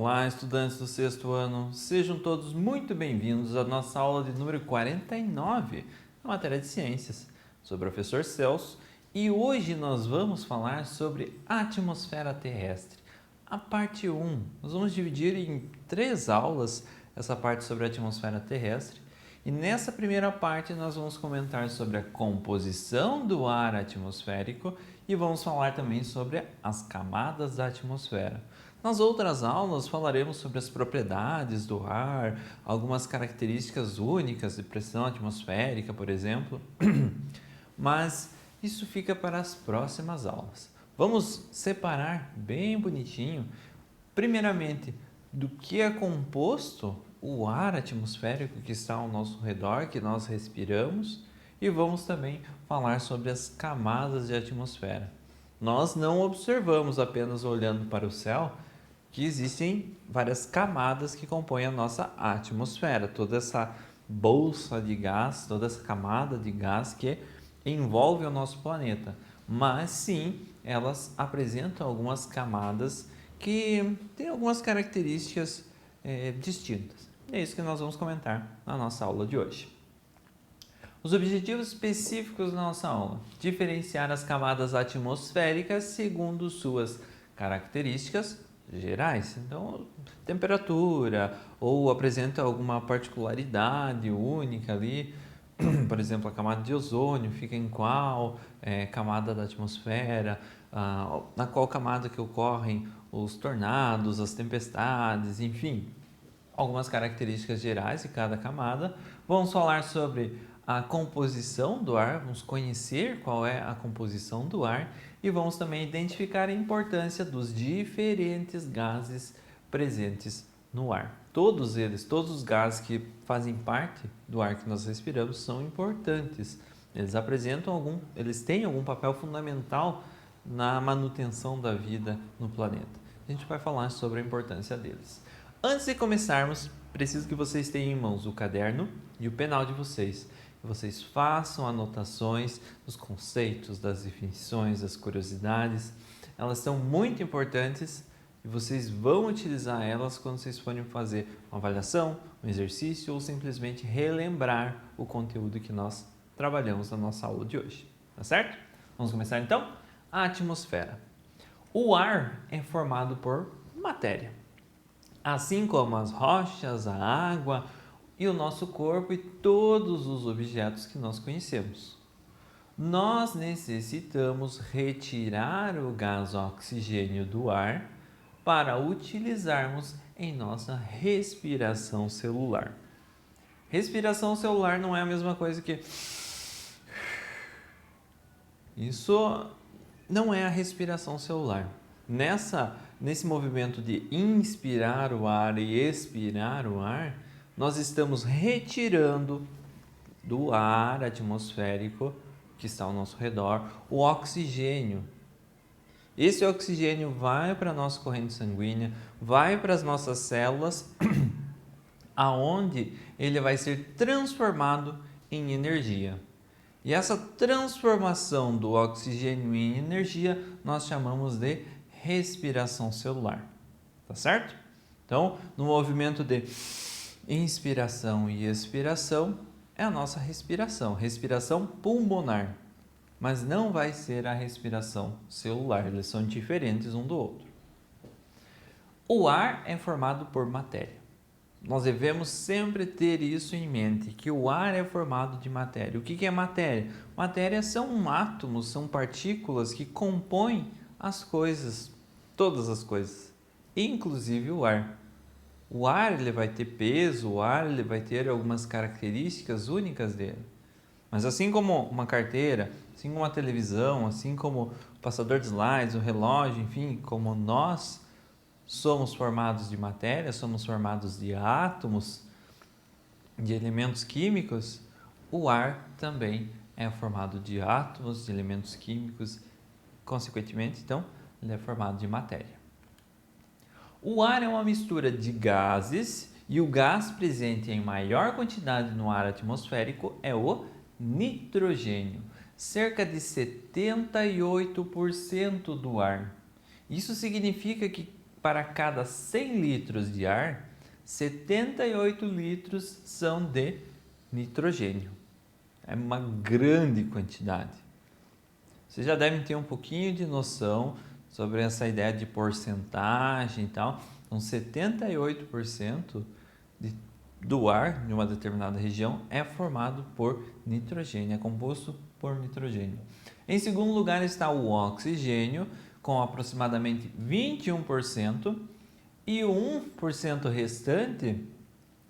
Olá, estudantes do sexto ano, sejam todos muito bem-vindos à nossa aula de número 49, na matéria de ciências. Sou o professor Celso e hoje nós vamos falar sobre a atmosfera terrestre. A parte 1, nós vamos dividir em 3 aulas essa parte sobre a atmosfera terrestre. E nessa primeira parte nós vamos comentar sobre a composição do ar atmosférico e vamos falar também sobre as camadas da atmosfera. Nas outras aulas falaremos sobre as propriedades do ar, algumas características únicas de pressão atmosférica, por exemplo, mas isso fica para as próximas aulas. Vamos separar bem bonitinho, primeiramente, do que é composto o ar atmosférico que está ao nosso redor, que nós respiramos, e vamos também falar sobre as camadas de atmosfera. Nós não observamos apenas olhando para o céu que existem várias camadas que compõem a nossa atmosfera, toda essa bolsa de gás, toda essa camada de gás que envolve o nosso planeta. Mas sim, elas apresentam algumas camadas que têm algumas características distintas. É isso que nós vamos comentar na nossa aula de hoje. Os objetivos específicos da nossa aula: diferenciar as camadas atmosféricas segundo suas características gerais. Então, temperatura, ou apresenta alguma particularidade única ali. Por exemplo, a camada de ozônio fica em qual camada da atmosfera, na qual camada que ocorrem os tornados, as tempestades, enfim, algumas características gerais de cada camada. Vamos falar sobre a composição do ar, vamos conhecer qual é a composição do ar e vamos também identificar a importância dos diferentes gases presentes no ar. Todos eles, todos os gases que fazem parte do ar que nós respiramos são importantes. Eles têm algum papel fundamental na manutenção da vida no planeta. A gente vai falar sobre a importância deles. Antes de começarmos, preciso que vocês tenham em mãos o caderno e o penal de vocês. Que vocês façam anotações dos conceitos, das definições, das curiosidades. Elas são muito importantes e vocês vão utilizar elas quando vocês forem fazer uma avaliação, um exercício ou simplesmente relembrar o conteúdo que nós trabalhamos na nossa aula de hoje. Tá certo? Vamos começar então? A atmosfera. O ar é formado por matéria. Assim como as rochas, a água e o nosso corpo e todos os objetos que nós conhecemos. Nós necessitamos retirar o gás oxigênio do ar para utilizarmos em nossa respiração celular. Respiração celular não é a mesma coisa que... Isso não é a respiração celular. Nesse movimento de inspirar o ar e expirar o ar, nós estamos retirando do ar atmosférico que está ao nosso redor o oxigênio. Esse oxigênio vai para a nossa corrente sanguínea, vai para as nossas células, aonde ele vai ser transformado em energia. E essa transformação do oxigênio em energia nós chamamos de respiração celular. Tá certo? Então, no movimento de inspiração e expiração é a nossa respiração pulmonar. Mas não vai ser a respiração celular, eles são diferentes um do outro. O ar é formado por matéria. Nós devemos sempre ter isso em mente, que o ar é formado de matéria. O que é matéria? Matéria são átomos, são partículas que compõem as coisas, todas as coisas, inclusive o ar. O ar ele vai ter peso, o ar ele vai ter algumas características únicas dele. Mas assim como uma carteira, assim como uma televisão, assim como o passador de slides, o relógio, enfim, como nós somos formados de matéria, somos formados de átomos, de elementos químicos, o ar também é formado de átomos, de elementos químicos, consequentemente, então, ele é formado de matéria. O ar é uma mistura de gases e o gás presente em maior quantidade no ar atmosférico é o nitrogênio, cerca de 78% do ar. Isso significa que para cada 100 litros de ar, 78 litros são de nitrogênio. É uma grande quantidade. Vocês já devem ter um pouquinho de noção sobre essa ideia de porcentagem e tal. Então, 78% do ar de uma determinada região é formado por nitrogênio, é composto por nitrogênio. Em segundo lugar está o oxigênio, com aproximadamente 21%, e o 1% restante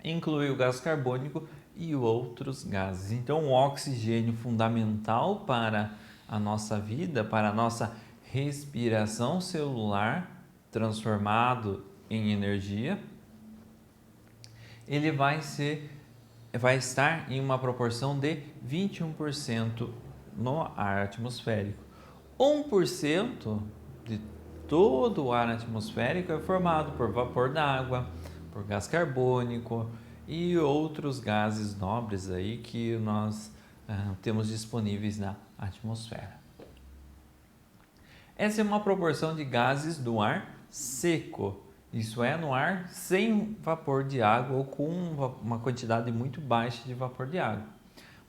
inclui o gás carbônico e outros gases. Então, o oxigênio fundamental para a nossa vida, para a nossa respiração celular, transformado em energia, ele vai estar em uma proporção de 21% no ar atmosférico. 1% de todo o ar atmosférico é formado por vapor d'água, por gás carbônico e outros gases nobres aí que nós temos disponíveis na atmosfera. Essa é uma proporção de gases do ar seco, isso é, no ar sem vapor de água ou com uma quantidade muito baixa de vapor de água.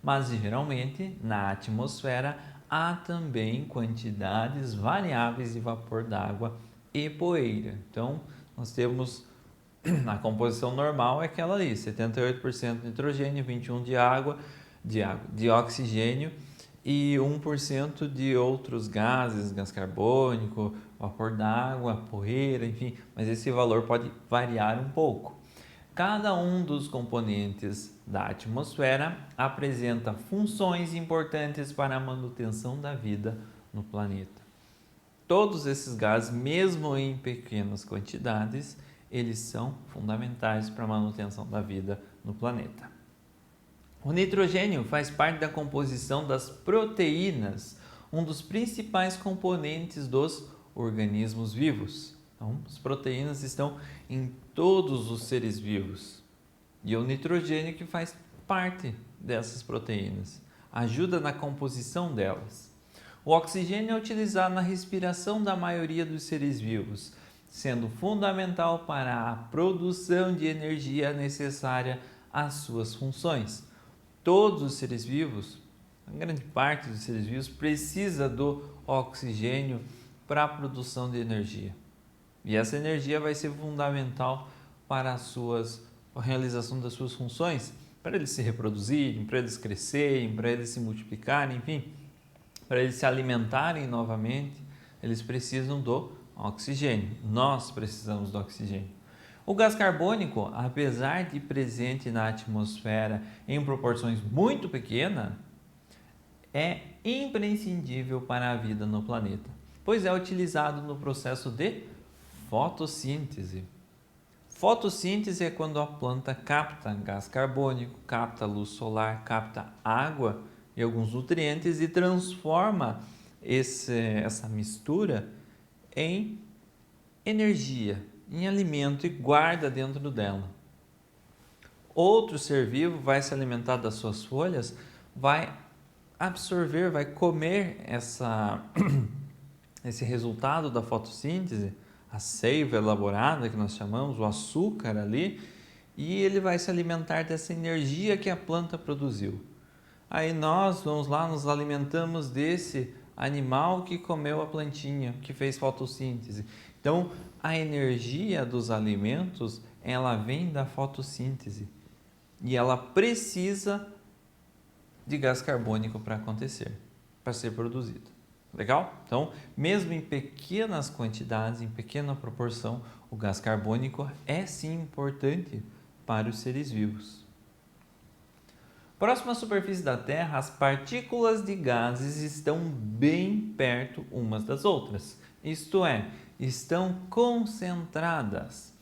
Mas geralmente na atmosfera há também quantidades variáveis de vapor d'água e poeira. Então nós temos a composição normal é aquela ali, 78% de nitrogênio, 21% de oxigênio e 1% de outros gases, gás carbônico, vapor d'água, poeira, enfim, mas esse valor pode variar um pouco. Cada um dos componentes da atmosfera apresenta funções importantes para a manutenção da vida no planeta. Todos esses gases, mesmo em pequenas quantidades, eles são fundamentais para a manutenção da vida no planeta. O nitrogênio faz parte da composição das proteínas, um dos principais componentes dos organismos vivos. Então, as proteínas estão em todos os seres vivos. E é o nitrogênio que faz parte dessas proteínas, ajuda na composição delas. O oxigênio é utilizado na respiração da maioria dos seres vivos, sendo fundamental para a produção de energia necessária às suas funções. Todos os seres vivos, a grande parte dos seres vivos, precisa do oxigênio para a produção de energia. E essa energia vai ser fundamental para a realização das suas funções, para eles se reproduzirem, para eles crescerem, para eles se multiplicarem, enfim, para eles se alimentarem novamente, eles precisam do oxigênio. Nós precisamos do oxigênio. O gás carbônico, apesar de presente na atmosfera em proporções muito pequenas, é imprescindível para a vida no planeta, pois é utilizado no processo de fotossíntese. Fotossíntese é quando a planta capta gás carbônico, capta luz solar, capta água e alguns nutrientes e transforma essa mistura em energia, em alimento e guarda dentro dela. Outro ser vivo vai se alimentar das suas folhas, vai absorver, vai comer esse resultado da fotossíntese, a seiva elaborada que nós chamamos, o açúcar ali, e ele vai se alimentar dessa energia que a planta produziu. Aí nós vamos lá, nos alimentamos desse animal que comeu a plantinha, que fez fotossíntese. Então, a energia dos alimentos, ela vem da fotossíntese e ela precisa de gás carbônico para acontecer, para ser produzido. Legal? Então, mesmo em pequenas quantidades, em pequena proporção, o gás carbônico é sim importante para os seres vivos. Próximo à superfície da Terra, as partículas de gases estão bem perto umas das outras, isto é, estão concentradas.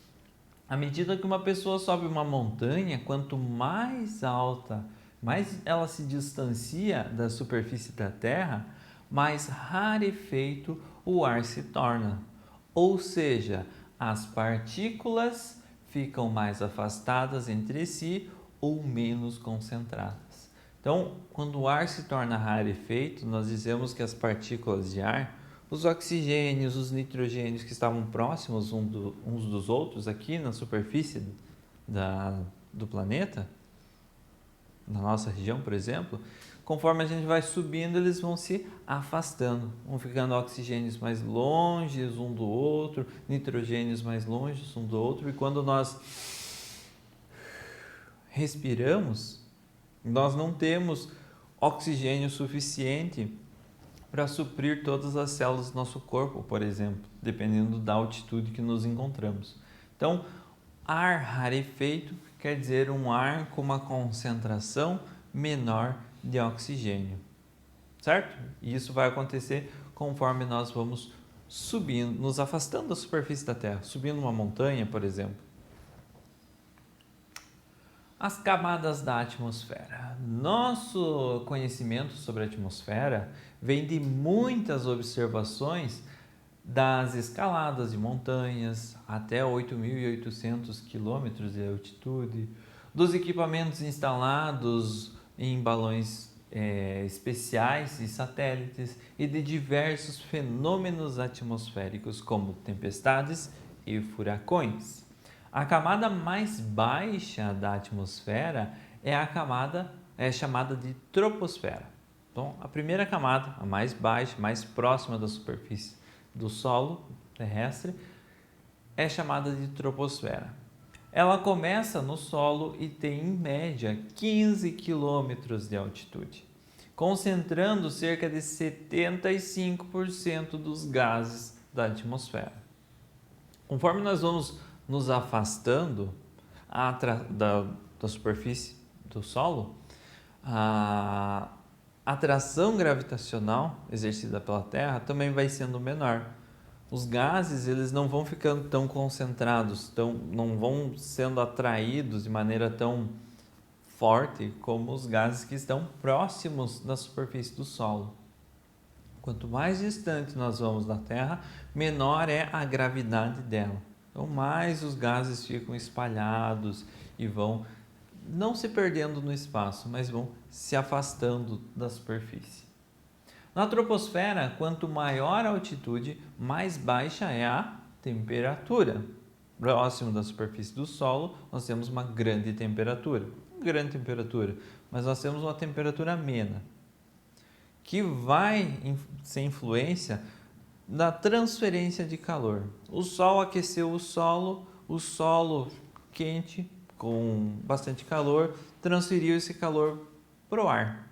À medida que uma pessoa sobe uma montanha, quanto mais alta, mais ela se distancia da superfície da Terra, mais rarefeito o ar se torna. Ou seja, as partículas ficam mais afastadas entre si ou menos concentradas. Então, quando o ar se torna rarefeito, nós dizemos que as partículas de ar os oxigênios, os nitrogênios que estavam próximos uns dos outros aqui na superfície do planeta, na nossa região, por exemplo, conforme a gente vai subindo, eles vão se afastando, vão ficando oxigênios mais longe um do outro, nitrogênios mais longe um do outro, e quando nós respiramos, nós não temos oxigênio suficiente para suprir todas as células do nosso corpo, por exemplo, dependendo da altitude que nos encontramos. Então, ar rarefeito quer dizer um ar com uma concentração menor de oxigênio, certo? E isso vai acontecer conforme nós vamos subindo, nos afastando da superfície da Terra, subindo uma montanha, por exemplo. As camadas da atmosfera. Nosso conhecimento sobre a atmosfera vem de muitas observações das escaladas de montanhas até 8.800 quilômetros de altitude, dos equipamentos instalados em balões especiais e satélites e de diversos fenômenos atmosféricos como tempestades e furacões. A camada mais baixa da atmosfera é chamada de troposfera. Então, a primeira camada, a mais baixa, mais próxima da superfície do solo terrestre, é chamada de troposfera. Ela começa no solo e tem, em média, 15 quilômetros de altitude, concentrando cerca de 75% dos gases da atmosfera. Conforme nós vamos nos afastando da superfície do solo, a atração gravitacional exercida pela Terra também vai sendo menor. Os gases eles não vão ficando tão concentrados, não vão sendo atraídos de maneira tão forte como os gases que estão próximos da superfície do solo. Quanto mais distante nós vamos da Terra, menor é a gravidade dela. Então, mais os gases ficam espalhados e vão não se perdendo no espaço, mas vão se afastando da superfície. Na troposfera, quanto maior a altitude, mais baixa é a temperatura. Próximo da superfície do solo, nós temos uma grande temperatura. Mas nós temos uma temperatura amena, que vai ser influência da transferência de calor. O Sol aqueceu o solo quente, com bastante calor, transferiu esse calor para o ar,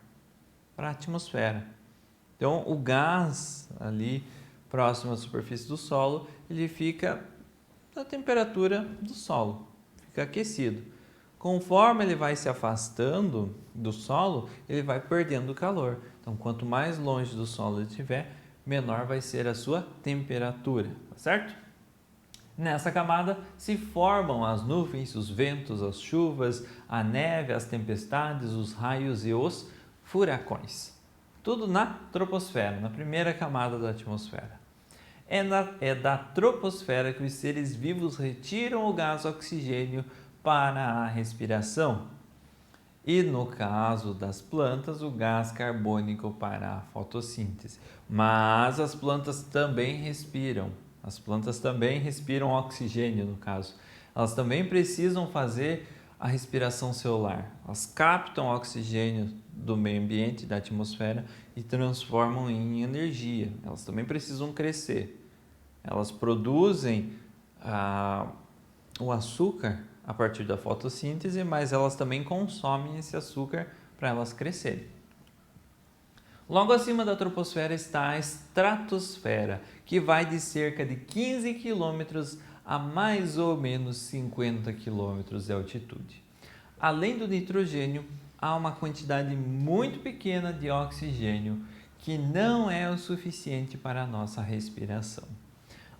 para a atmosfera. Então, o gás ali próximo à superfície do solo, ele fica na temperatura do solo, fica aquecido. Conforme ele vai se afastando do solo, ele vai perdendo calor. Então, quanto mais longe do solo ele estiver, menor vai ser a sua temperatura, tá certo? Nessa camada se formam as nuvens, os ventos, as chuvas, a neve, as tempestades, os raios e os furacões. Tudo na troposfera, na primeira camada da atmosfera. É da troposfera que os seres vivos retiram o gás oxigênio para a respiração. E no caso das plantas, o gás carbônico para a fotossíntese. Mas as plantas também respiram. As plantas também respiram oxigênio, no caso. Elas também precisam fazer a respiração celular. Elas captam oxigênio do meio ambiente, da atmosfera, e transformam em energia. Elas também precisam crescer. Elas produzem o açúcar a partir da fotossíntese, mas elas também consomem esse açúcar para elas crescerem. Logo acima da troposfera está a estratosfera, que vai de cerca de 15 km a mais ou menos 50 km de altitude. Além do nitrogênio, há uma quantidade muito pequena de oxigênio que não é o suficiente para a nossa respiração.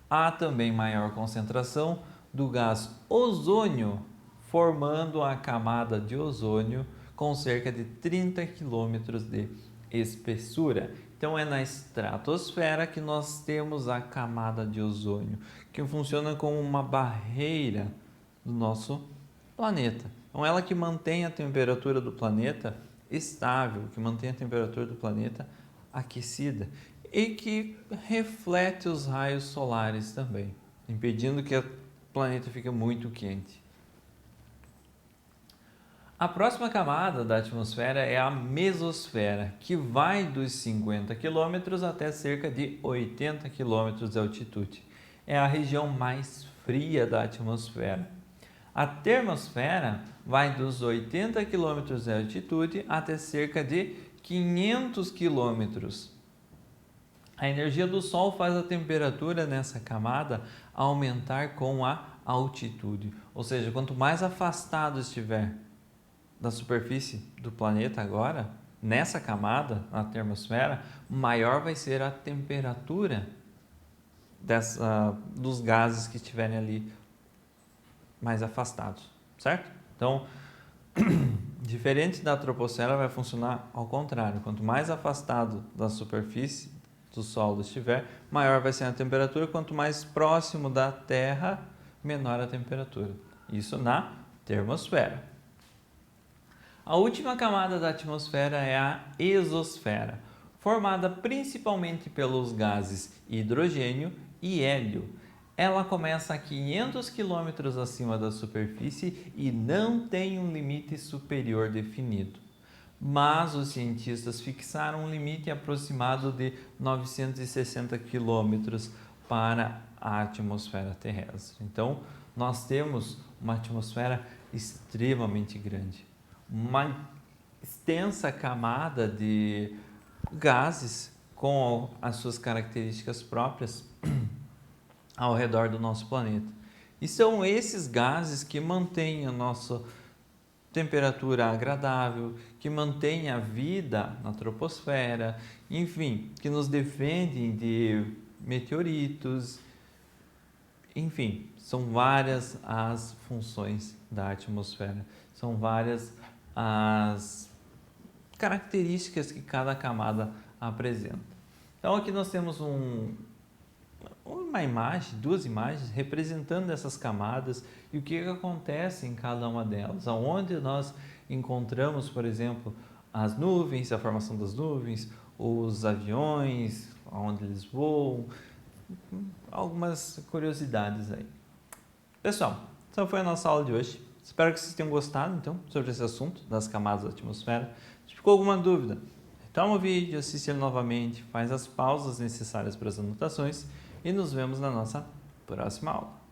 Há também maior concentração do gás ozônio, formando a camada de ozônio com cerca de 30 km de espessura. Então é na estratosfera que nós temos a camada de ozônio, que funciona como uma barreira do nosso planeta. Então ela que mantém a temperatura do planeta estável, que mantém a temperatura do planeta aquecida. e que reflete os raios solares também, impedindo que o planeta fique muito quente. A próxima camada da atmosfera é a mesosfera, que vai dos 50 km até cerca de 80 km de altitude. É a região mais fria da atmosfera. A termosfera vai dos 80 km de altitude até cerca de 500 km. A energia do Sol faz a temperatura nessa camada aumentar com a altitude, ou seja, quanto mais afastado estiver da superfície do planeta agora, nessa camada, na termosfera, maior vai ser a temperatura dos gases que estiverem ali mais afastados, certo? Então, diferente da troposfera, vai funcionar ao contrário. Quanto mais afastado da superfície do Sol estiver, maior vai ser a temperatura. Quanto mais próximo da Terra, menor a temperatura. Isso na termosfera. A última camada da atmosfera é a exosfera, formada principalmente pelos gases hidrogênio e hélio. Ela começa a 500 km acima da superfície e não tem um limite superior definido. Mas os cientistas fixaram um limite aproximado de 960 km para a atmosfera terrestre. Então, nós temos uma atmosfera extremamente grande. Uma extensa camada de gases com as suas características próprias ao redor do nosso planeta. E são esses gases que mantêm a nossa temperatura agradável, que mantêm a vida na troposfera, enfim, que nos defendem de meteoritos. Enfim, são várias as funções da atmosfera, são várias as características que cada camada apresenta. Então aqui nós temos uma imagem, duas imagens representando essas camadas e o que acontece em cada uma delas, aonde nós encontramos, por exemplo, as nuvens, a formação das nuvens, os aviões, onde eles voam, algumas curiosidades aí. Pessoal, essa foi a nossa aula de hoje. Espero que vocês tenham gostado, então, sobre esse assunto das camadas da atmosfera. Se ficou alguma dúvida, retoma o vídeo, assiste ele novamente, faz as pausas necessárias para as anotações e nos vemos na nossa próxima aula.